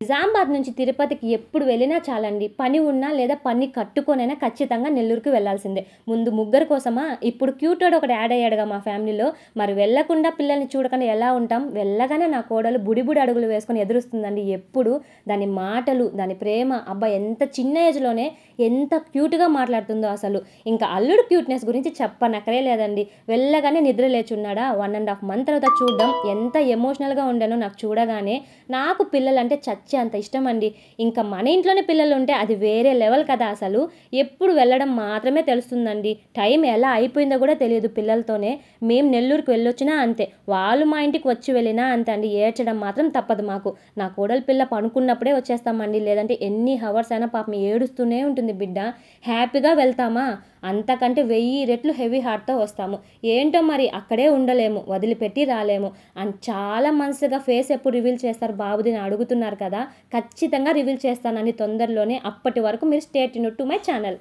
నిజామాబాద్ నుంచి తిరుపతికి ఎప్పుడు వెళ్ళినా చాలండి. పని ఉన్నా లేదా పని కట్టుకొనైనా ఖచ్చితంగా నెల్లూరుకి వెళ్ళాల్సిందే. ముందు ముగ్గురు కోసమా, ఇప్పుడు క్యూటోడు ఒకడు యాడ్ అయ్యాడుగా మా ఫ్యామిలీలో. మరి వెళ్ళకుండా పిల్లల్ని చూడకుండా ఎలా ఉంటాం? వెళ్ళగానే నా కోడలు బుడిబుడి అడుగులు వేసుకొని ఎదురుస్తుందండి ఎప్పుడు. దాని మాటలు, దాని ప్రేమ, అబ్బా ఎంత చిన్న ఏజ్‌లోనే ఎంత క్యూట్‌గా మాట్లాడుతుందో అసలు. ఇంకా అల్లుడు క్యూట్‌నెస్ గురించి చెప్పనక్కరే లేదండి. వెళ్ళగానే నిద్ర లేచున్నాడా, 1 ½ మంత్ తర్వాత చూడడం ఎంత ఎమోషనల్‌గా ఉండానో నాకు చూడగానే. నాకు పిల్లలంటే అంత ఇష్టమండి. ఇంకా మన ఇంట్లోనే పిల్లలుంటే అది వేరే లెవెల్ కదా అసలు. ఎప్పుడు వెళ్ళడం మాత్రమే తెలుస్తుందండి. టైం ఎలా అయిపోయిందో కూడా తెలియదు పిల్లలతోనే. మేము నెల్లూరుకి వెళ్ళొచ్చినా అంతే. వాళ్ళు మా ఇంటికి వచ్చి వెళ్ళినా అంతే అండి. ఏడ్చడం మాత్రం తప్పదు మాకు. నా కోడలి పిల్ల పడుకున్నప్పుడే వచ్చేస్తామండి. లేదంటే ఎన్ని హవర్స్ అయినా పాపం ఏడుస్తూనే ఉంటుంది బిడ్డ. హ్యాపీగా వెళ్తామా, అంతకంటే 1000 రెట్లు హెవీ హార్ట్‌తో వస్తాము. ఏంటో మరి అక్కడే ఉండలేము. వదిలిపెట్టి రాలేము. అండ్ చాలా మనసుగా ఫేస్ ఎప్పుడు రివీల్ చేస్తారు బాబుది అని అడుగుతున్నారు కదా. ఖచ్చితంగా రివీల్ చేస్తానండి తొందరలోనే. అప్పటి వరకు మీరు stay tuned to my channel.